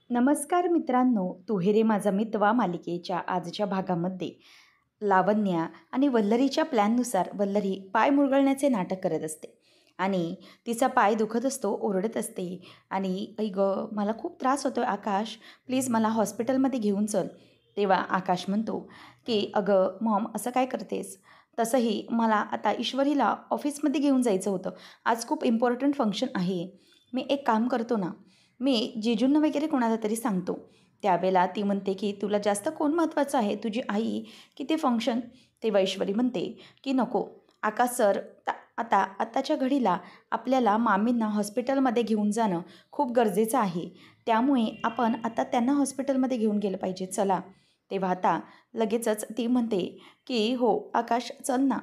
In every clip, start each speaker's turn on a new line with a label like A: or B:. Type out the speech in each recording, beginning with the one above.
A: नमस्कार मित्रांनो, तू हे रे माझा मितवा मालिकेच्या आजच्या भागामध्ये लावण्या आणि वल्लरीच्या प्लॅननुसार वल्लरी पाय मुरगळण्याचे नाटक करत असते आणि तिचा पाय दुखत असतो, ओरडत असते आणि "ऐ गं, मला खूप त्रास होतोय आकाश, प्लीज मला हॉस्पिटलमध्ये घेऊन चल." तेव्हा आकाश म्हणतो की "अगं मॉम, असं काय करतेस? तसंही मला आता ईश्वरीला ऑफिसमध्ये घेऊन जायचं होतं. आज खूप इम्पॉर्टंट फंक्शन आहे. मी एक काम करतो ना, मी जीजूंना वगैरे कोणाला तरी सांगतो." त्यावेळेला ती म्हणते की "तुला जास्त कोण महत्त्वाचं आहे, तुझी आई की ते फंक्शन?" तेव्हा ईश्वरी म्हणते की "नको, आकाश सर, आत्ताच्या घडीला आपल्याला मामींना हॉस्पिटलमध्ये घेऊन जाणं खूप गरजेचं आहे. त्यामुळे आपण आता त्यांना हॉस्पिटलमध्ये घेऊन गेलं पाहिजे, चला." तेव्हा आता लगेचच ती म्हणते की "हो आकाश, चल ना."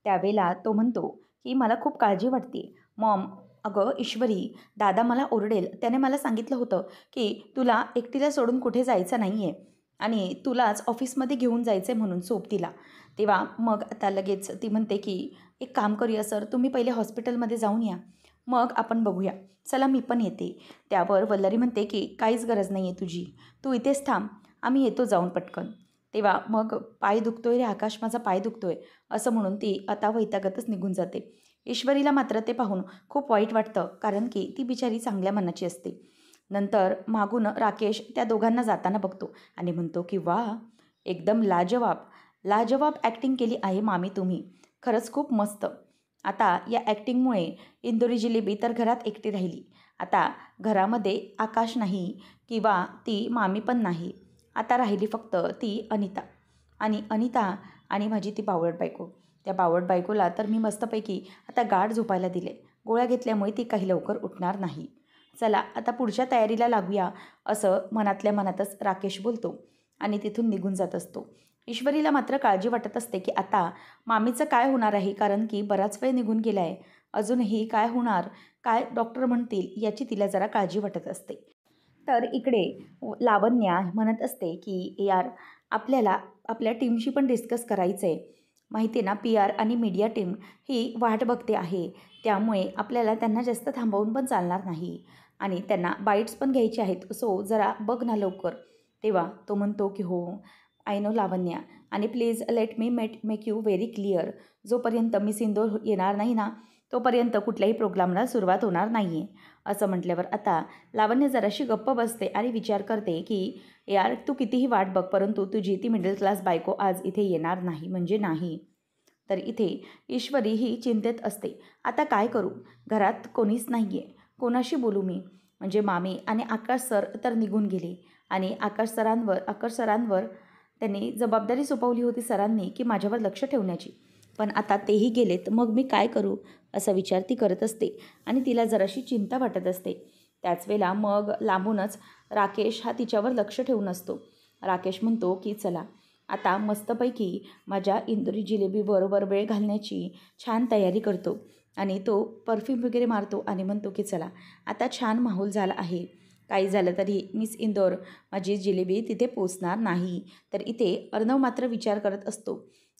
A: त्यावेळेला तो म्हणतो की "मला खूप काळजी वाटते मॉम." "अगं ईश्वरी, दादा मला ओरडेल. त्याने मला सांगितलं होतं की तुला एकटीला सोडून कुठे जायचं नाही आहे आणि तुलाच ऑफिसमध्ये घेऊन जायचं आहे म्हणून सोबतीला." तेव्हा मग आता लगेच ती म्हणते की "एक काम करूया सर, तुम्ही पहिले हॉस्पिटलमध्ये जाऊन या, मग आपण बघूया. चला मी पण येते." त्यावर वल्लरी म्हणते की "काहीच गरज नाही आहे तुझी. तू इथेच थांब, आम्ही येतो जाऊन पटकन." तेव्हा मग "पाय दुखतोय रे आकाश, माझा पाय दुखतोय," असं म्हणून ती आता वैतागतच निघून जाते. ईश्वरीला मात्र ते पाहून खूप वाईट वाटतं, कारण की ती बिचारी चांगल्या मनाची असते. नंतर मागून राकेश त्या दोघांना जाताना बघतो आणि म्हणतो की "वाह, एकदम लाजवाब, लाजवाब ॲक्टिंग केली आहे मामी तुम्ही. खरंच खूप मस्त." आता या ॲक्टिंगमुळे इंदोरी जिलेबी तर घरात एकटी राहिली. आता घरामध्ये आकाश नाही किंवा ती मामी पण नाही. आता राहिली फक्त ती अनिता आणि आणि माझी ती बावळट बायको. त्या बावळट बायकोला तर मी मस्तपैकी आता गाढ झोपायला दिले. गोळ्या घेतल्यामुळे ती काही लवकर उठणार नाही. चला आता पुढच्या तयारीला लागूया, असं मनातल्या मनातच राकेश बोलतो आणि तिथून निघून जात असतो. ईश्वरीला मात्र काळजी वाटत असते की आता मामीचं काय होणार आहे, कारण की बराच वेळ निघून गेला आहे. अजूनही काय होणार, काय डॉक्टर म्हणतील याची तिला जरा काळजी वाटत असते. तर इकडे लावण्या म्हणत असते की "यार, आपल्याला आपल्या टीमशी पण डिस्कस करायचं आहे. माहिती आहे ना, PR आणि मीडिया टीम ही वाट बघते आहे. त्यामुळे आपल्याला त्यांना जास्त थांबवून पण चालणार नाही आणि त्यांना बाईट्स पण घ्यायचे आहेत. सो जरा बघ ना लवकर." तेव्हा तो म्हणतो की "हो, आय नो लावण्या, आणि please let me make you very clear. जोपर्यंत मी सिंदूर येणार नाही ना, तोपर्यंत कुठल्याही प्रोग्रामला सुरुवात होणार नाही आहे." असं म्हटल्यावर आता लावण्य जराशी गप्प बसते आणि विचार करते की "यार, तू कितीही वाट बघ, परंतु तुझी ती मिडल क्लास बायको आज इथे येणार नाही म्हणजे नाही." तर इथे ईश्वरी ही चिंतेत असते. आता काय करू? घरात कोणीच नाही आहे. कोणाशी बोलू मी? म्हणजे मामी आणि आकाश सर तर निघून गेले आणि आकाश सरांवर त्यांनी जबाबदारी सोपवली होती सरांनी की माझ्यावर लक्ष ठेवण्याची. पण आता तेही गेलेत, मग मी काय करू? असा विचार ती करत असते आणि तिला जराशी चिंता वाटत असते. त्याच वेळेला मग लांबूनच राकेश हा तिच्यावर लक्ष ठेवून असतो. राकेश म्हणतो की "चला, आता मस्तपैकी माझ्या इंदोरी जिलेबीवर वेळ घालण्याची छान तयारी करतो." आणि तो परफ्यूम वगैरे मारतो आणि म्हणतो की "चला, आता छान माहोल झाला आहे. काही झालं तरी मिस इंदोर, माझी जिलेबी तिथे पोचणार नाही." तर इथे अर्णव मात्र विचार करत असतो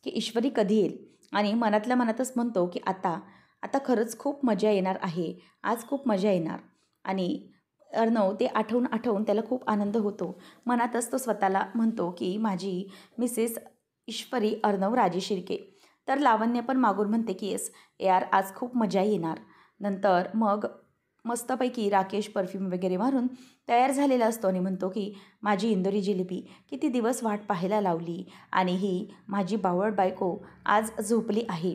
A: की ईश्वरी कधी येईल आणि मनातल्या मनातच म्हणतो की आता आता खरंच खूप मजा येणार आहे. आज खूप मजा येणार. आणि अर्णव ते आठवून त्याला खूप आनंद होतो. मनातच तो स्वतःला म्हणतो की "माझी मिसेस ईश्वरी अर्णव राजे शिर्के." तर लावण्य पण मागून म्हणते की "येस यार, आज खूप मजा येणार." नंतर मग मस्तपैकी राकेश परफ्यूम वगैरे मारून तयार झालेला असतो आणि म्हणतो की "माझी इंदोरी जिलेबी किती दिवस वाट पाहायला लावली आणि ही माझी बावळट बायको आज झोपली आहे.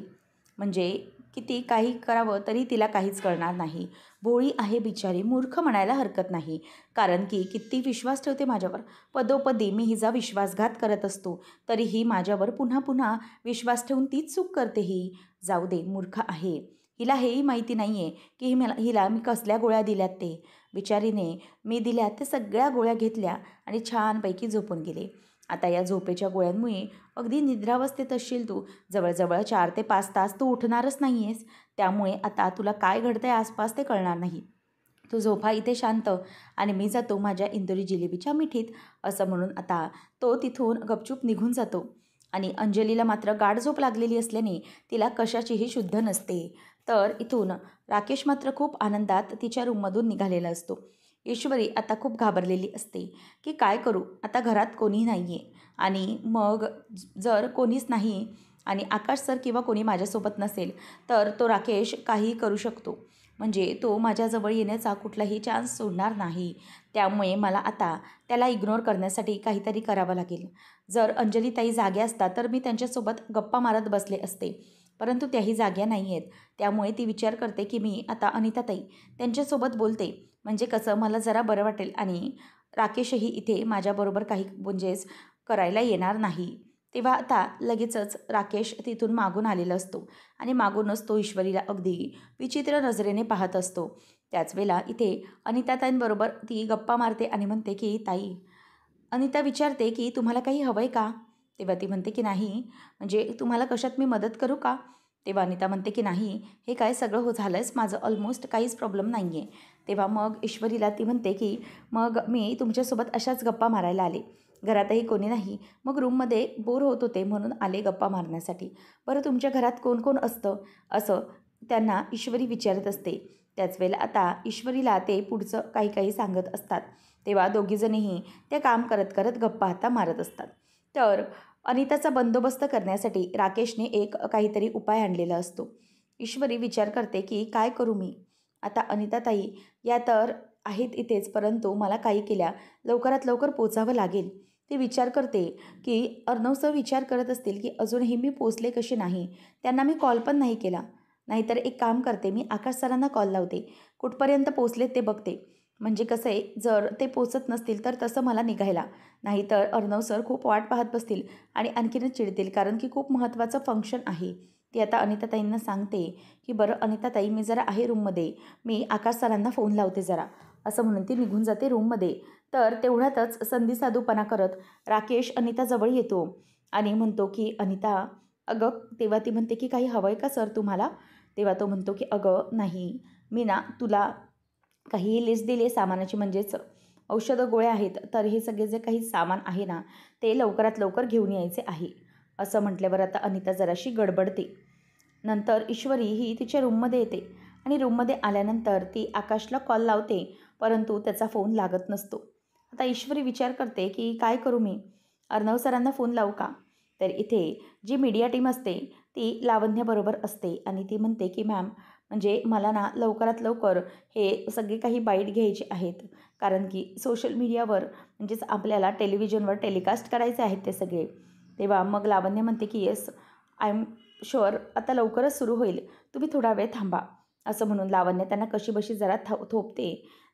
A: म्हणजे किती काही करावं तरी तिला काहीच कळणार नाही. भोळी आहे बिचारी, मूर्ख म्हणायला हरकत नाही. कारण की किती विश्वास ठेवते माझ्यावर. पदोपदी मी हिचा विश्वासघात करत असतो, तरीही माझ्यावर पुन्हा पुन्हा विश्वास ठेवून तीच चूक करते ही. जाऊ दे, मूर्ख आहे. हिला हेही माहिती नाही आहे की हिला मी कसल्या गोळ्या दिल्यात ते. बिचारीने मी दिल्या ते सगळ्या गोळ्या घेतल्या आणि छानपैकी झोपून गेले. आता या झोपेच्या गोळ्यांमुळे अगदी निद्रावस्थेत असशील तू. जवळजवळ 4 ते 5 तास तू उठणारच नाही आहेस. त्यामुळे आता तुला काय घडतंय आसपास ते कळणार नाही. तू झोपा इथे शांत आणि मी जातो माझ्या इंदोरी जिलेबीच्या मिठीत." असं म्हणून आता तो तिथून गपचूप निघून जातो. आणि अंजलीला मात्र गाढ झोप लागलेली असल्याने तिला कशाचीही शुद्ध नसते. तर इथून राकेश मात्र खूप आनंदात तिच्या रूममधून निघालेला असतो. ईश्वरी आता खूप घाबरलेली असते की काय करू, आता घरात कोणी नाही आहे आणि मग जर कोणीच नाही आणि आकाश सर किंवा कोणी माझ्यासोबत नसेल तर तो राकेश काहीही करू शकतो. म्हणजे तो माझ्याजवळ येण्याचा कुठलाही चान्स सोडणार नाही. त्यामुळे मला आता त्याला इग्नोर करण्यासाठी काहीतरी करावं लागेल. जर अंजलीताई जाग्या असतात तर मी त्यांच्यासोबत गप्पा मारत बसले असते, परंतु त्याही जाग्या नाही आहेत. त्यामुळे ती विचार करते की मी आता अनिताताई त्यांच्यासोबत बोलते, म्हणजे कसं मला जरा बरं वाटेल आणि राकेशही इथे माझ्याबरोबर काही म्हणजेच करायला येणार नाही. तेव्हा आता लगेचच राकेश तिथून मागून आलेला असतो आणि मागूनच तो ईश्वरीला अगदी विचित्र नजरेने पाहत असतो. त्याच वेळेला इथे अनिताताईंबरोबर ती गप्पा मारते आणि म्हणते की ताई, अनिता विचारते की तुम्हाला काही हवं आहे का? तेव्हा ती म्हणते की नाही, म्हणजे तुम्हाला कशात मी मदत करू का? तेव्हा अनिता म्हणते की नाही, हे काय सगळं झालंच माझं, ऑलमोस्ट काहीच प्रॉब्लेम नाही आहे. तेव्हा मग ईश्वरीला ती म्हणते की मग मी तुमच्यासोबत अशाच गप्पा मारायला आले. घरातही कोणी नाही, मग रूममध्ये बोर होत होते म्हणून आले गप्पा मारण्यासाठी. बरं तुमच्या घरात कोण कोण असतं? असं त्यांना ईश्वरी विचारत असते. त्याच वेळेला आता ईश्वरीला ते पुढचं काही काही सांगत असतात. तेव्हा दोघीजणीही ते काम करत करत गप्पा आता मारत असतात. तर अनिताचा बंदोबस्त करण्यासाठी राकेशने एक काहीतरी उपाय आणलेला असतो. ईश्वरी विचार करते की काय करू मी? आता अनिताताई या तर आहेत इथेच, परंतु मला काही केल्या लवकरात लवकर पोचावं लागेल. ती विचार करते की अर्णव सर विचार करत असतील की अजूनही मी पोचले कसे नाही. त्यांना मी कॉल पण नाही केला. नाहीतर एक काम करते, मी आकाश सरांना कॉल लावते. कुठपर्यंत पोचलेत ते बघते. म्हणजे कसं आहे, जर ते पोचत नसतील तर तसं मला निघायला. नाहीतर अर्णव सर खूप वाट पाहत बसतील आणि आणखीनच चिडतील, कारण की खूप महत्त्वाचं फंक्शन आहे. ती आता अनिताताईंना सांगते की बरं अनिताताई, मी जरा आहे रूममध्ये, मी आकाश सरांना फोन लावते जरा, असं म्हणून ती निघून जाते रूममध्ये. तर तेवढ्यातच संधी साधूपणा करत राकेश अनिताजवळ येतो आणि म्हणतो की अनिता, अगं, तेव्हा ती म्हणते की काही हवं आहे का सर तुम्हाला? तेव्हा तो म्हणतो की अगं नाही, मी ना तुला काही लिस्ट दिली आहे सामानाची, म्हणजेच औषधं गोळ्या आहेत, तर हे सगळे जे काही सामान आहे ना, ते लवकरात लवकर घेऊन यायचे आहे. असं म्हटल्यावर आता अनिता जराशी गडबडते. नंतर ईश्वरी ही तिच्या रूममध्ये येते आणि रूममध्ये आल्यानंतर ती आकाशला कॉल लावते, परंतु त्याचा फोन लागत नसतो. आता ईश्वरी विचार करते की काय करू मी? अर्णव सरांना फोन लावू का? तर इथे जी मीडिया टीम असते ती लावण्याबरोबर असते आणि ती म्हणते की मॅम, म्हणजे मला ना लवकरात लवकर हे सगळे काही बाईट घ्यायचे आहेत, कारण की सोशल मीडियावर म्हणजेच आपल्याला टेलिव्हिजनवर टेलिकास्ट करायचे आहेत ते सगळे. तेव्हा मग लावण्य म्हणते की येस, आय एम शुअर, आता लवकरच सुरू होईल, तुम्ही थोडा वेळ थांबा. असं म्हणून लावण्य त्यांना कशीबशी जरा थोपते.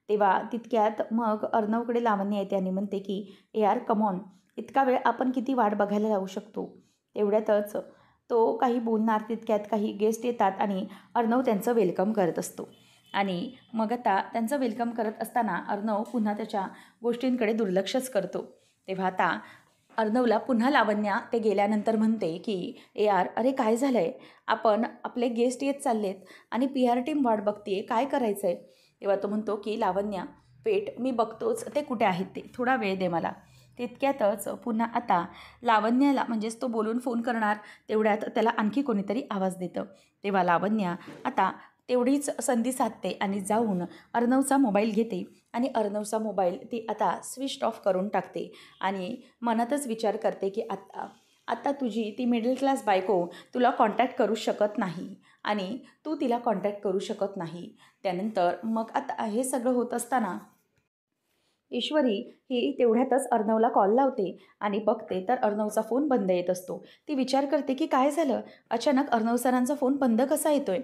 A: तेव्हा तितक्यात मग अर्णवकडे लावण्य येते आणि म्हणते की ए आर कमॉन, इतका वेळ आपण किती वाट बघायला लावू शकतो? तेवढ्यातच तो काही बोलणार तितक्यात काही गेस्ट येतात आणि अर्णव त्यांचं वेलकम करत असतो. आणि मग आता त्यांचं वेलकम करत असताना अर्णव पुन्हा त्याच्या गोष्टींकडे दुर्लक्षच करतो. तेव्हा आता अर्णवला पुन्हा लावण्या ते गेल्यानंतर म्हणते की ए यार, अरे काय झालं आहे? आपण आपले गेस्ट येत चाललेत आणि पी आर टीम वाट बघते, काय करायचं आहे? तेव्हा तो म्हणतो की लावण्या, वेट, मी बघतोच ते कुठे आहेत ते, थोडा वेळ दे मला. तितक्यातच पुन्हा आता लावण्याला, म्हणजेच तो बोलून फोन करणार तेवढ्यात त्याला आणखी कोणीतरी आवाज देतं. तेव्हा लावण्या आता तेवढीच संधी साधते आणि जाऊन अर्णवचा मोबाईल घेते आणि अर्णवचा मोबाईल ती आता स्विच ऑफ करून टाकते आणि मनातच विचार करते की आत्ता आत्ता तुझी ती मिडल क्लास बायको तुला कॉन्टॅक्ट करू शकत नाही आणि तू तिला कॉन्टॅक्ट करू शकत नाही. त्यानंतर मग आता हे सगळं होत असताना ईश्वरी ही तेवढ्यातच अर्णवला कॉल लावते आणि बघते तर अर्णवचा फोन बंद येत असतो. ती विचार करते की काय झालं, अचानक अर्णव सरांचा फोन बंद कसा येतोय?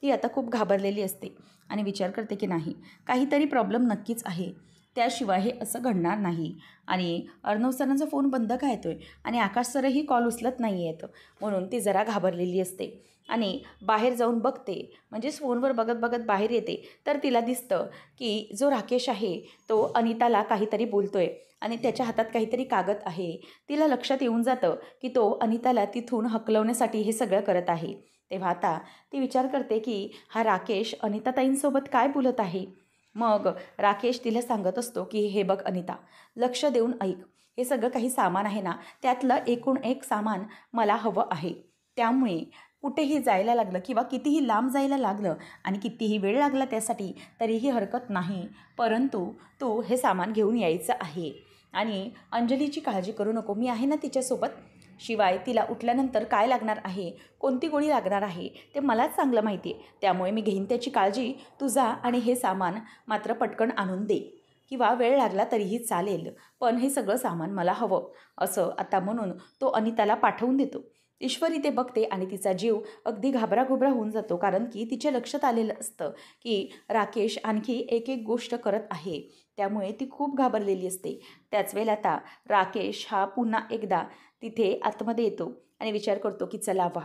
A: ती आता खूप घाबरलेली असते आणि विचार करते की नाही, काहीतरी प्रॉब्लेम नक्कीच आहे, त्याशिवाय हे असं घडणार नाही. आणि अर्णव सरांचा फोन बंद का येतोय आणि आकाश सरही कॉल उचलत नाही आहेत, म्हणून ती जरा घाबरलेली असते आणि बाहेर जाऊन बघते, म्हणजेच फोनवर बघत बघत बाहेर येते तर तिला दिसतं की जो राकेश आहे तो अनिताला काहीतरी बोलतोय आणि त्याच्या हातात काहीतरी कागद आहे. तिला लक्षात येऊन जातं की तो अनिताला तिथून हकलवण्यासाठी हे सगळं करत आहे. तेव्हा आता ती विचार करते की हा राकेश अनिताताईंसोबत काय बोलत आहे. मग राकेश तिला सांगत असतो की हे बघ अनिता, लक्ष देऊन ऐक, हे सगळं काही सामान आहे ना, त्यातलं एकूण एक सामान मला हवं आहे. त्यामुळे कुठेही जायला लागलं किंवा कितीही लांब जायला लागलं आणि कितीही वेळ लागला त्यासाठी तरीही हरकत नाही, परंतु तू हे सामान घेऊन यायचं आहे आणि अंजलीची काळजी करू नको, मी आहे ना तिच्यासोबत. शिवाय तिला उठल्यानंतर काय लागणार आहे, कोणती गोळी लागणार आहे ते मलाच चांगलं माहिती आहे, त्यामुळे मी घेईन त्याची काळजी. तू जा आणि हे सामान मात्र पटकन आणून दे, किंवा वेळ लागला तरीही चालेल, पण हे सगळं सामान मला हवं, असं आता म्हणून तो अनिताला पाठवून देतो. ईश्वरी ते बघते आणि तिचा जीव अगदी घाबराघुबरा होऊन जातो, कारण की तिच्या लक्षात आलेलं असतं की राकेश आणखी एक एक गोष्ट करत आहे, त्यामुळे ती खूप घाबरलेली असते. त्याच वेळेला आता राकेश हा पुन्हा एकदा तिथे आतमध्ये येतो आणि विचार करतो की चला वा,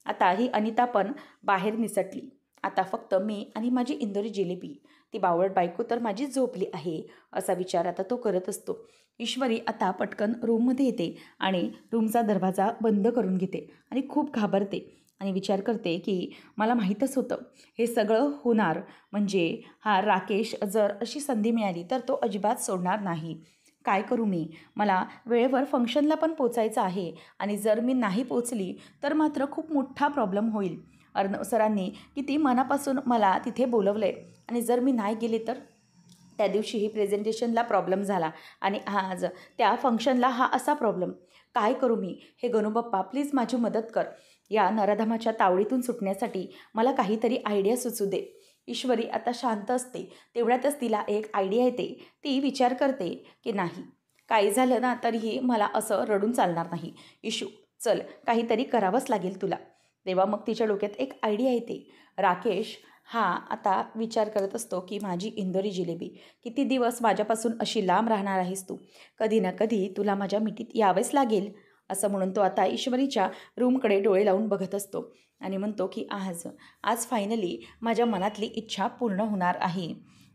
A: आता ही अनिता पण बाहेर निसटली, आता फक्त मी आणि माझी इंदोरी जिलेबी, ती बावळट बायको तर माझी झोपली आहे, असा विचार आता तो करत असतो. ईश्वरी आता पटकन रूममध्ये येते आणि रूमचा दरवाजा बंद करून घेते आणि खूप घाबरते आणि विचार करते की मला माहीतच होतं हे सगळं होणार, म्हणजे हा राकेश जर अशी संधी मिळाली तर तो अजिबात सोडणार नाही. काय करू मी, मला वेळेवर फंक्शनला पण पोचायचं आहे आणि जर मी नाही पोचली तर मात्र खूप मोठा प्रॉब्लेम होईल. अर्णव सरांनी किती मनापासून मला तिथे बोलवलं आहे आणि जर मी नाही गेले तर त्या दिवशीही प्रेझेंटेशनला प्रॉब्लेम झाला आणि आज त्या फंक्शनला हा असा प्रॉब्लेम. काय करू मी, हे गणूबाप्पा प्लीज माझी मदत कर, या नराधमाच्या तावडीतून सुटण्यासाठी मला काहीतरी आयडिया सुचू दे. ईश्वरी आता शांत असते, तेवढ्यातच तिला एक आयडिया येते. ती विचार करते की नाही, काही झालं ना तरीही मला असं रडून चालणार नाही. इशू चल, काहीतरी करावंच लागेल तुला. तेव्हा मग तिच्या डोक्यात एक आयडिया येते. राकेश हा आता विचार करत असतो की माझी इंदोरी जिलेबी, किती दिवस माझ्यापासून अशी लांब राहणार आहेस तू, कधी ना कधी तुला माझ्या मिठीत यावेच लागेल, असं म्हणून तो आता ईश्वरीच्या रूमकडे डोळे लावून बघत असतो आणि म्हणतो की आज आज फायनली माझ्या मनातली इच्छा पूर्ण होणार आहे.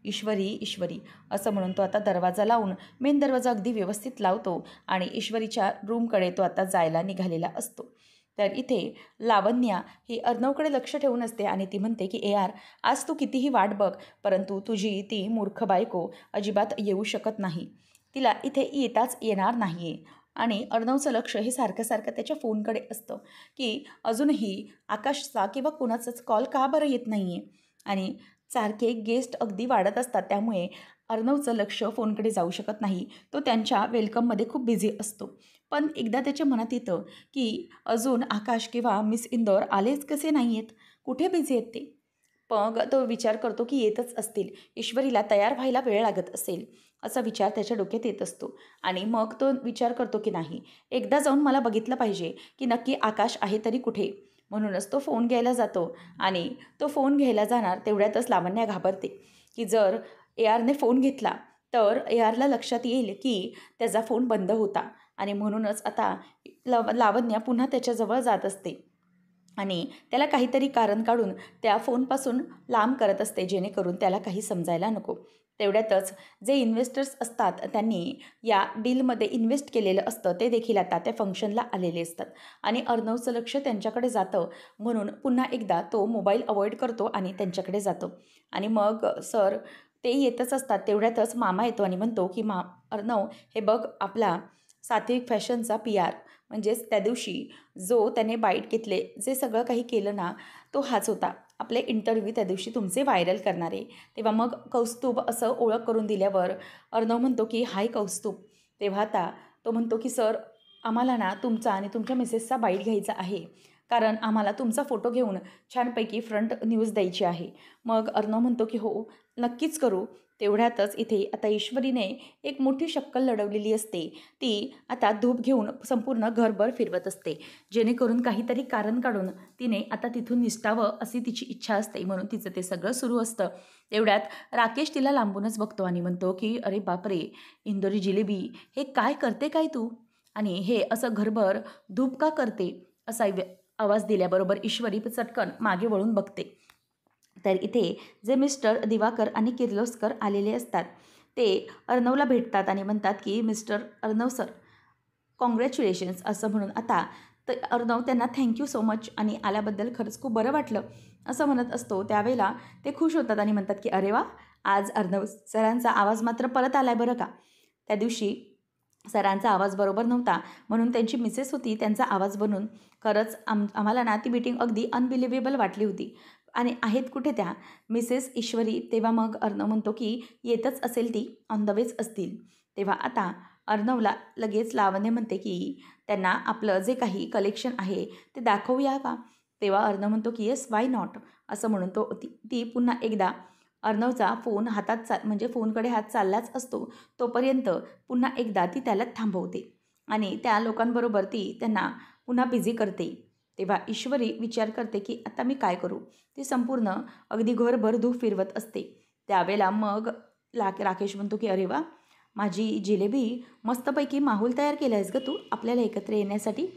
A: ईश्वरी ईश्वरी असं म्हणून तो आता दरवाजा लावून मेन दरवाजा अगदी व्यवस्थित लावतो आणि ईश्वरीच्या रूमकडे तो आता जायला निघालेला असतो. तर इथे लावण्या ही अर्णवकडे लक्ष ठेवून असते आणि ती म्हणते की यार, आज तू कितीही वाट बघ, परंतु तुझी ती मूर्ख बायको अजिबात येऊ शकत नाही, तिला इथे येताच येणार नाही आहे. आणि अर्णवचं लक्ष हे सारखं सारखं त्याच्या फोनकडे असतं की अजूनही आकाशचा किंवा कोणाचाच कॉल का बरं येत नाही आहे, आणि सारखे गेस्ट अगदी वाढत असतात, त्यामुळे अर्णवचं लक्ष फोनकडे जाऊ शकत नाही. तो त्यांच्या वेलकममध्ये खूप बिझी असतो. पण एकदा त्याच्या मनात येतं की अजून आकाश किंवा मिस इंदौर आलेच कसे नाही आहेत, कुठे बिझी आहेत ते. मग तो विचार करतो की येतच असतील, ईश्वरीला तयार व्हायला वेळ लागत असेल, असा विचार त्याच्या डोक्यात येत असतो. आणि मग तो विचार करतो की नाही, एकदा जाऊन मला बघितलं पाहिजे की नक्की आकाश आहे तरी कुठे. म्हणूनच तो फोन घ्यायला जातो आणि तो फोन घ्यायला जाणार तेवढ्यातच लावण्या घाबरते की जर ARने फोन घेतला तर ARला लक्षात येईल की त्याचा फोन बंद होता, आणि म्हणूनच आता लावण्या पुन्हा त्याच्याजवळ जात असते आणि त्याला काहीतरी कारण काढून त्या फोनपासून लांब करत असते, जेणेकरून त्याला काही समजायला नको. तेवढ्यातच जे इन्व्हेस्टर्स असतात त्यांनी या डीलमध्ये इन्व्हेस्ट केलेलं असतं ते देखील आता त्या फंक्शनला आलेले असतात आणि अर्णवचं लक्ष त्यांच्याकडे जातं, म्हणून पुन्हा एकदा तो मोबाईल अवॉइड करतो आणि त्यांच्याकडे जातो. आणि मग सर ते येतच असतात, तेवढ्यातच मामा येतो आणि म्हणतो की अर्णव, हे बघ, आपला सात्विक फॅशनचा PR, म्हणजेच त्या दिवशी जो त्याने बाईट घेतले, जे सगळं काही केलं ना, तो हाच होता. आपले इंटरव्ह्यू त्या दिवशी तुमचे व्हायरल करणारे. तेव्हा मग कौस्तुभ असं ओळख करून दिल्यावर अर्णव म्हणतो की हाय कौस्तुभ. तेव्हा आता तो म्हणतो की सर, आम्हाला ना तुमचा आणि तुमच्या मिसेसचा बाईट घ्यायचा आहे, कारण आम्हाला तुमचा फोटो घेऊन छानपैकी फ्रंट न्यूज द्यायची आहे. मग अर्णव म्हणतो की हो, नक्कीच करू. तेवढ्यातच इथे आता ईश्वरीने एक मोठी शक्कल लढवलेली असते. ती आता धूप घेऊन संपूर्ण घरभर फिरवत असते, जेणेकरून काहीतरी कारण काढून तिने आता तिथून निसटावं अशी तिची इच्छा असते, म्हणून तिचं ते सगळं सुरू असतं. तेवढ्यात राकेश तिला लांबूनच बघतो आणि म्हणतो की अरे बापरे, इंदोरी जिलेबी, हे काय करते काय तू, आणि हे असं घरभर धूप का करते, असा आवाज दिल्याबरोबर ईश्वरी चटकन मागे वळून बघते. तर इथे जे मिस्टर दिवाकर आणि किर्लोस्कर आलेले असतात ते अर्णवला भेटतात आणि म्हणतात की मिस्टर अर्णव सर, कॉंग्रॅच्युलेशन्स, असं म्हणून आता तर अर्णव त्यांना थँक्यू सो मच आणि आल्याबद्दल खरंच खूप बरं वाटलं असं म्हणत असतो. त्यावेळेला ते खुश होतात आणि म्हणतात की अरे वा, आज अर्णव सरांचा आवाज मात्र परत आला आहे बरं का. त्या दिवशी सरांचा आवाज बरोबर नव्हता म्हणून त्यांची मिसेस होती त्यांचा आवाज बनून खरंच आम्हाला ना ती मीटिंग अगदी अनबिलिव्हेबल वाटली होती. आणि आहेत कुठे त्या मिसेस ईश्वरी. तेव्हा मग अर्णव म्हणतो की येतच असेल ती, ऑन द वेच असतील. तेव्हा आता अर्णवला लगेच लावण्य म्हणते की त्यांना आपलं जे काही कलेक्शन आहे ते दाखवूया का? तेव्हा अर्णव म्हणतो की येस, वाय नॉट, असं म्हणून ती पुन्हा एकदा अर्णवचा फोन हातात म्हणजे फोनकडे हात चाललाच असतो तोपर्यंत पुन्हा एकदा ती त्याला थांबवते आणि त्या लोकांबरोबर ती त्यांना पुन्हा बिझी करते. तेव्हा ईश्वरी विचार करते की आता मी काय करू? ती संपूर्ण अगदी घरभर धूप फिरवत असते. त्यावेळेला मग राकेश म्हणतो की अरे वा, माझी जिलेबी मस्तपैकी माहोल तयार केला आहेस गं तू आपल्याला एकत्र येण्यासाठी.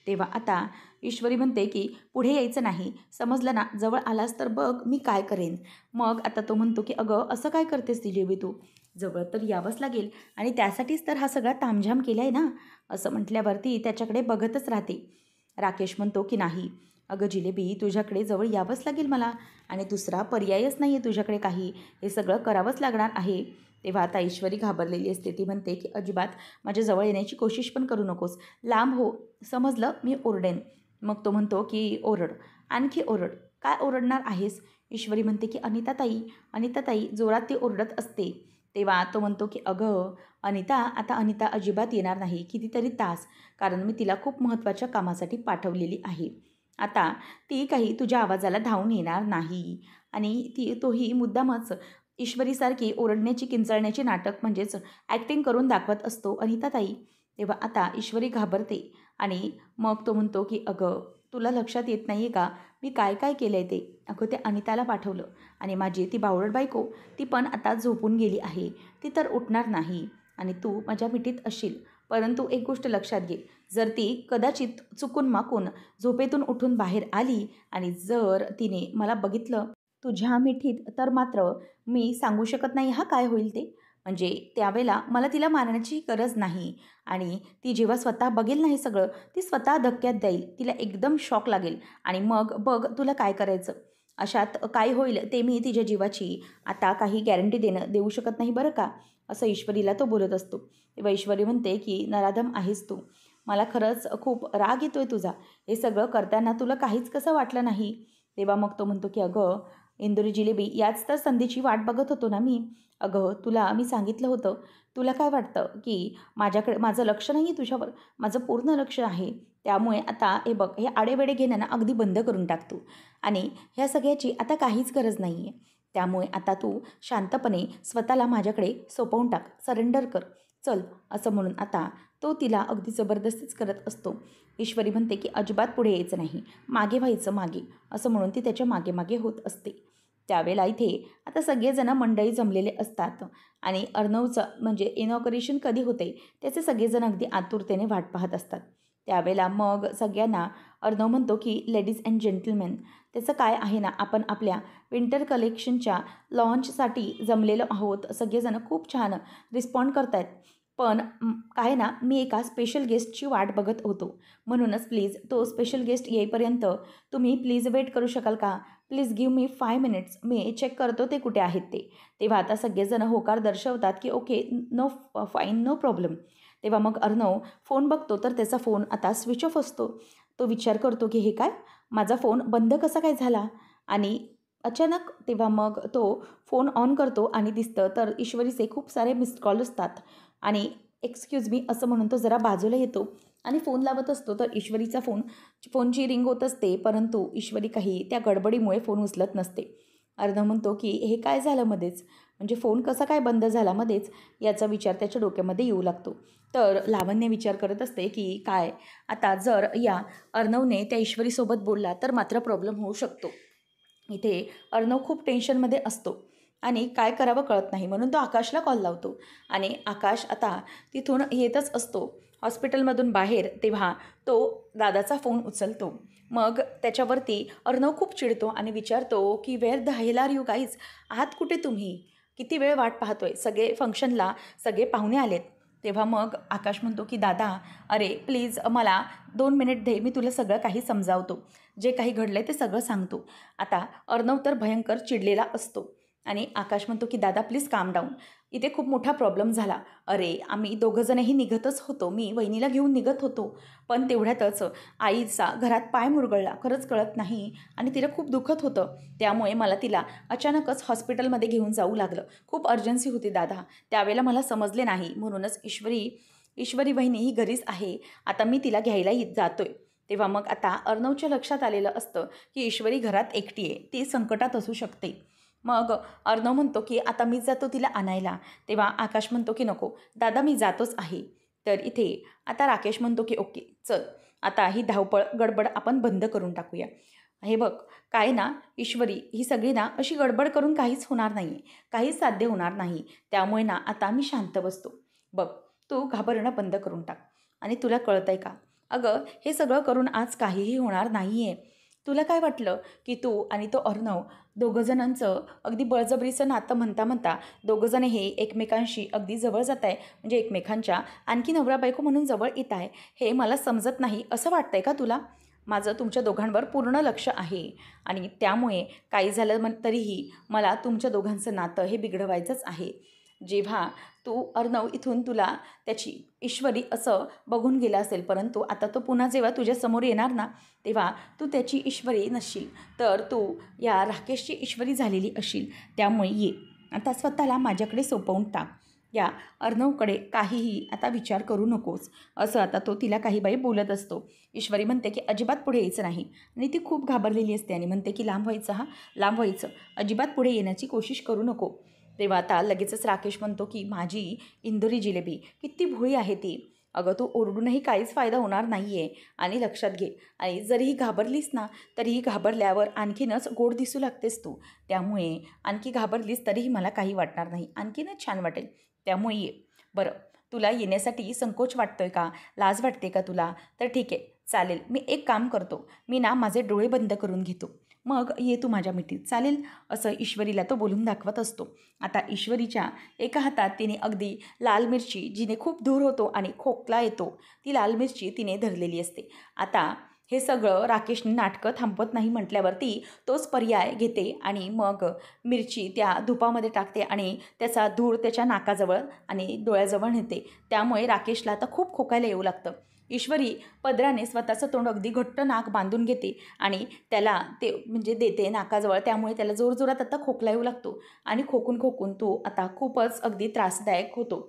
A: तेव्हा आता ईश्वरी म्हणते की पुढे यायचं नाही, समजलं ना, जवळ आलास तर बघ मी काय करेन. मग आता तो म्हणतो की अगं असं काय करतेस जिलेबी तू, जवळ तर यावंच लागेल आणि त्यासाठीच तर हा सगळा तामझाम केला आहे ना. असं म्हटल्यावरती त्याच्याकडे बघतच राहते. राकेश म्हणतो की नाही अगं जिलेबी, तुझ्याकडे जवळ यावंच लागेल मला आणि दुसरा पर्यायच नाही आहे तुझ्याकडे काही, हे सगळं करावंच लागणार आहे. तेव्हा आता ईश्वरी घाबरलेली असते. ती म्हणते की अजिबात माझ्याजवळ येण्याची कोशिश पण करू नकोस, लांब हो, समजलं, मी ओरडेन. मग तो म्हणतो की ओरड, आणखी ओरड. काय ओरडणार आहेस? ईश्वरी म्हणते की अनिताताई जोरात ती ओरडत असते. तेव्हा तो म्हणतो की अगं अनिता, आता अनिता अजिबात येणार नाही कितीतरी तास, कारण मी तिला खूप महत्त्वाच्या कामासाठी पाठवलेली आहे. आता ती काही तुझ्या आवाजाला धावून येणार नाही आणि तोही मुद्दामच ईश्वरीसारखी ओरडण्याची किंचाळण्याची नाटक म्हणजेच ॲक्टिंग करून दाखवत असतो अनिताताई. तेव्हा आता ईश्वरी घाबरते आणि मग तो म्हणतो की अगं तुला लक्षात येत नाही आहे का मी काय काय केलं आहे ते? अगं ते अनिताला पाठवलं आणि माझी ती बावळट बायको ती पण आता झोपून गेली आहे, ती तर उठणार नाही आणि तू माझ्या मिठीत असशील. परंतु एक गोष्ट लक्षात घे, जर ती कदाचित चुकून माकून झोपेतून उठून बाहेर आली आणि जर तिने मला बघितलं तुझ्या मिठीत, तर मात्र मी सांगू शकत नाही हा काय होईल ते. म्हणजे त्यावेळेला मला तिला मारण्याची गरज नाही आणि ती जेव्हा स्वतः बघेल नाही सगळं, ती स्वतः धक्क्यात जाईल, तिला एकदम शॉक लागेल आणि मग बघ तुला काय करायचं. अशात काय होईल ते मी तिच्या जीवाची आता काही गॅरंटी देऊ शकत नाही बरं का, असं ईश्वरीला तो बोलत असतो. तेव्हा ईश्वरी म्हणते की नराधम आहेस तू, मला खरंच खूप राग येतो आहे तुझा, हे सगळं करताना तुला काहीच कसं वाटलं नाही. तेव्हा मग तो म्हणतो की अगं इंदुरी जिलेबी, याच तर संधीची वाट बघत होतो ना मी. अगं तुला मी सांगितलं होतं, तुला काय वाटतं की माझं लक्ष नाही आहे तुझ्यावर, माझं पूर्ण लक्ष आहे. त्यामुळे आता हे बघ, हे आडेवेडे घेणं ना अगदी बंद करून टाक तू आणि ह्या सगळ्याची आता काहीच गरज नाही आहे. त्यामुळे आता तू शांतपणे स्वतःला माझ्याकडे सोपवून टाक, सरेंडर कर, चल, असं म्हणून आता तो तिला अगदी जबरदस्तीच करत असतो. ईश्वरी म्हणते की अजिबात पुढे यायचं नाही, मागे व्हायचं मागे, असं म्हणून ती त्याच्या मागे मागे होत असते. त्यावेळेला इथे आता सगळेजण मंडळी जमलेले असतात आणि अर्णवचं म्हणजे इनॉग्रेशन कधी होते त्याचे सगळेजण अगदी आतुरतेने वाट पाहत असतात. त्यावेळेला मग सगळ्यांना अर्णव म्हणतो की लेडीज अँड जेंटलमॅन, त्याचं काय आहे ना, आपण आपल्या विंटर कलेक्शनच्या लॉन्चसाठी जमलेलो आहोत, सगळेजण खूप छान रिस्पॉन्ड करत आहेत. पण काय ना, मी एका स्पेशल गेस्टची वाट बघत होतो, म्हणूनच प्लीज तो स्पेशल गेस्ट येईपर्यंत तुम्ही प्लीज वेट करू शकाल का? प्लीज गिव्ह मी 5 मिनिट्स, मी चेक करतो ते कुठे आहेत ते. तेव्हा आता सगळेजण होकार दर्शवतात की okay, no, fine, no problem. तेव्हा मग अर्णव फोन बघतो तर त्याचा फोन आता स्विच ऑफ असतो. तो विचार करतो की हे काय, माझा फोन बंद कसा काय झाला? आणि अचानक तेव्हा मग तो फोन ऑन करतो आणि दिसतं तर ईश्वरीचे खूप सारे मिस्ड कॉल असतात आणि एक्सक्यूज मी असं म्हणून तो जरा बाजूला येतो आणि फोन लावत असतो. तर ईश्वरीचा फोनची रिंग होत असते, परंतु ईश्वरी काही त्या गडबडीमुळे फोन उचलत नसते. अर्णव म्हणतो की हे काय झालं मध्येच, म्हणजे फोन कसा काय बंद झाला मध्येच, याचा विचार त्याच्या डोक्यामध्ये येऊ लागतो. तर लावण्य विचार करत असते की काय आता जर या अर्णवने त्या ईश्वरीसोबत बोलला तर मात्र प्रॉब्लेम होऊ शकतो. इथे अर्णव खूप टेन्शनमध्ये असतो आणि काय करावं कळत नाही, म्हणून तो आकाशला कॉल लावतो आणि आकाश आता तिथून येतच असतो हॉस्पिटलमधून बाहेर. तेव्हा तो दादाचा फोन उचलतो. मग त्याच्यावरती अर्णव खूप चिडतो आणि विचारतो की where the hell are you guys, आहात कुठे तुम्ही, किती वेळ वाट पाहतोय, सगळे फंक्शनला सगळे पाहुणे आलेत. तेव्हा मग आकाश म्हणतो की दादा, अरे प्लीज मला 2 मिनिट दे, मी तुला सगळं काही समजावतो, जे काही घडलं आहे ते सगळं सांगतो. आता अर्णव तर भयंकर चिडलेला असतो आणि आकाश म्हणतो की दादा प्लीज काम डाऊन, इथे खूप मोठा प्रॉब्लेम झाला. अरे, आम्ही दोघंजणही निघतच होतो. मी वहिनीला घेऊन निघत होतो. पण तेवढ्यातच आईचा घरात पाय मुरगळला. खरंच कळत नाही आणि तिला खूप दुखत होतं. त्यामुळे मला तिला अचानकच हॉस्पिटलमध्ये घेऊन जाऊ लागलं. खूप अर्जन्सी होती दादा. त्यावेळेला मला समजले नाही. म्हणूनच ईश्वरी वहिनी ही घरीच आहे. आता मी तिला घ्यायला जातोय. तेव्हा मग आता अर्णवच्या लक्षात आलेलं असतं की ईश्वरी घरात एकटी आहे. ती संकटात असू शकते. मग अर्णव म्हणतो की आता मीच जातो तिला आणायला. तेव्हा आकाश म्हणतो की नको दादा, मी जातोच आहे. तर इथे आता राकेश म्हणतो की ओके चल, आता ही धावपळ गडबड आपण बंद करून टाकूया. हे बघ, काय ना ईश्वरी ही सगळी ना अशी गडबड करून काहीच होणार नाही आहे, काहीच साध्य होणार नाही. त्यामुळे ना आता मी शांत बसतो. बघ, तू घाबरणं बंद करून टाक. आणि तुला कळतंय का, अगं हे सगळं करून आज काहीही होणार नाही आहे. तुला काय वाटलं की तू आणि तो अर्णव दोघंजणांचं अगदी बळजबरीचं नातं म्हणता म्हणता दोघंजण हे एकमेकांशी अगदी जवळ जात आहे, म्हणजे एकमेकांच्या आणखी नवरा बायको म्हणून जवळ येत आहे, हे मला समजत नाही असं वाटतंय का तुला? माझं तुमच्या दोघांवर पूर्ण लक्ष आहे आणि त्यामुळे काही झालं तरीही मला तुमच्या दोघांचं नातं हे बिघडवायचंच आहे. जेव्हा तू अर्णव इथून तुला त्याची ईश्वरी असं बघून गेला असेल, परंतु आता तो पुन्हा जेव्हा तुझ्यासमोर येणार ना, तेव्हा तू त्याची ईश्वरी नसशील, तर तू या राकेशची ईश्वरी झालेली असशील. त्यामुळे ये आता स्वतःला माझ्याकडे सोपवून टाक. या अर्णवकडे काहीही आता विचार करू नकोस, असं आता तो तिला काही बाई बोलत असतो. ईश्वरी म्हणते की अजिबात पुढे यायचं नाही आणि ती खूप घाबरलेली असते आणि म्हणते की लांब व्हायचं, लांब व्हायचं, अजिबात पुढे येण्याची कोशिश करू नको. तेव्हा आता लगेचच राकेश म्हणतो की माझी इंदोरी जिलेबी किती भोळी आहे ती. अगं तू ओरडूनही काहीच फायदा होणार नाही आहे. आणि लक्षात घे, आणि जरीही घाबरलीस ना, तरीही घाबरल्यावर आणखीनच गोड दिसू लागतेस तू. त्यामुळे आणखी घाबरलीस तरीही मला काही वाटणार नाही, आणखीनच छान वाटेल. त्यामुळे ये. बरं, तुला येण्यासाठी संकोच वाटतोय का, लाज वाटते का तुला? तर ठीक आहे, चालेल, मी एक काम करतो, मी ना माझे डोळे बंद करून घेतो, मग ये तू माझ्या मिठीत, चालेल? असं ईश्वरीला तो बोलून दाखवत असतो. आता ईश्वरीच्या एका हातात तिने अगदी लाल मिरची, जिने खूप धूर होतो आणि खोकला येतो, ती लाल मिरची तिने धरलेली असते. आता हे सगळं राकेशने नाटकं थांबवत नाही म्हटल्यावरती तोच पर्याय घेते आणि मग मिरची त्या धुपामध्ये टाकते आणि त्याचा धूर त्याच्या नाकाजवळ आणि डोळ्याजवळ नेते. त्यामुळे राकेशला आता खूप खोकायला येऊ लागतं. ईश्वरी पदराने स्वतःचं तोंड अगदी घट्ट नाक बांधून घेते आणि त्याला ते म्हणजे देते नाकाजवळ. त्यामुळे त्याला जोरजोरात आता खोकला येऊ लागतो आणि खोकून खोकून तो आता खूपच अगदी त्रासदायक होतो.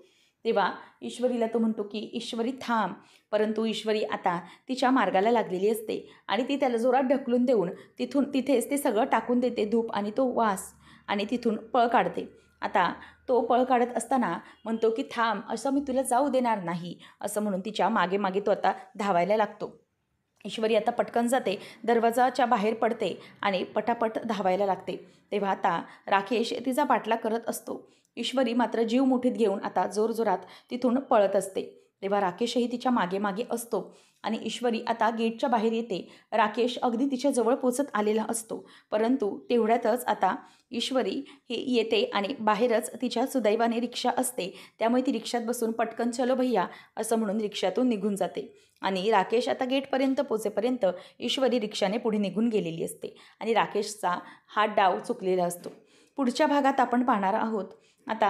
A: तेव्हा ईश्वरीला तो म्हणतो की ईश्वरी थांब, परंतु ईश्वरी आता तिच्या मार्गाला लागलेली असते आणि ती त्याला जोरात ढकलून देऊन तिथेच ते सगळं टाकून देते, धूप आणि तो वास, आणि तिथून पळ काढते. आता तो पळ काढत असताना म्हणतो की थांब, असं मी तुला जाऊ देणार नाही, असं म्हणून तिच्या मागे मागे तो आता धावायला लागतो. ईश्वरी आता पटकन जाते, दरवाजाच्या बाहेर पडते आणि पटापट धावायला लागते. तेव्हा आता राकेश तिचा पाठलाग करत असतो. ईश्वरी मात्र जीव मुठीत घेऊन आता जोरजोरात तिथून पळत असते. तेव्हा राकेशही तिच्या मागे मागे असतो आणि ईश्वरी आता गेटच्या बाहेर येते. राकेश अगदी तिच्या जवळ पोचत आलेला असतो, परंतु तेवढ्यातच आता ईश्वरी ही येते आणि बाहेरच तिच्या सुदैवाने रिक्षा असते. त्यामुळे ती रिक्षात बसून पटकन चलो भैया असं म्हणून रिक्षातून निघून जाते आणि राकेश आता गेटपर्यंत पोचेपर्यंत ईश्वरी रिक्षाने पुढे निघून गेलेली असते आणि राकेशचा हा डाव चुकलेला असतो. पुढच्या भागात आपण पाहणार आहोत. आता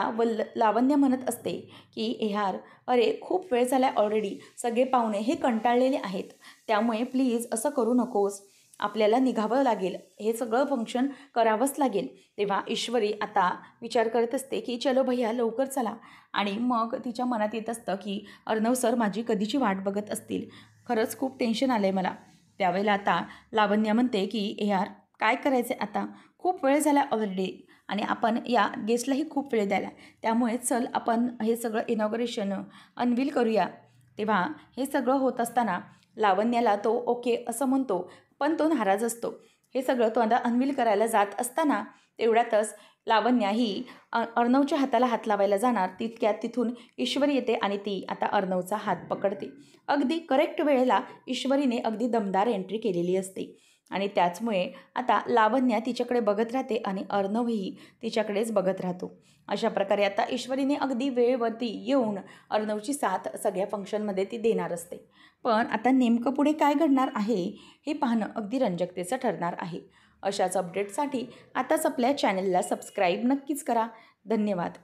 A: लावण्य म्हणत असते की यार, अरे खूप वेळ झाला ऑलरेडी, सगळे पाहुणे हे कंटाळलेले आहेत, त्यामुळे प्लीज असं करू नकोस, आपल्याला निघावं लागेल, हे सगळं फंक्शन करावंच लागेल. तेव्हा ईश्वरी आता विचार करत असते की चलो भैया लवकर चला. आणि मग तिच्या मनात येत असतं की अर्णव सर माझी कधीची वाट बघत असतील, खरंच खूप टेन्शन आलं आहे मला. त्यावेळेला आता लावण्या म्हणते की यार काय करायचं आता, खूप वेळ झाला ऑलरेडी आणि आपण या गेस्टलाही खूप वेळ द्यायला, त्यामुळे चल आपण हे सगळं इनॉग्रेशन अनवील करूया. तेव्हा हे सगळं होत असताना लावण्याला तो ओके असं म्हणतो, पण तो नाराज असतो. हे सगळं तो आता अनवील करायला जात असताना तेवढ्यातच लावण्या ही अर्णवच्या हाताला हात लावायला जाणार, तितक्यात तिथून ईश्वरी येते आणि ती आता अर्णवचा हात पकडते. अगदी करेक्ट वेळेला ईश्वरीने अगदी दमदार एंट्री केलेली असते आणि त्याचमुळे आता लावण्या तिच्याकडे बघत राहते आणि अर्णवही तिच्याकडेच बघत राहतो. अशा प्रकारे आता ईश्वरीने अगदी वेळेवरती येऊन अर्णवची साथ सगळ्या फंक्शनमध्ये ती देणार असते. पण आता नेमकं पुढे काय घडणार आहे हे पाहणं अगदी रंजकतेचं ठरणार आहे. अशाच अपडेटसाठी आताच आपल्या चॅनलला सबस्क्राईब नक्कीच करा. धन्यवाद.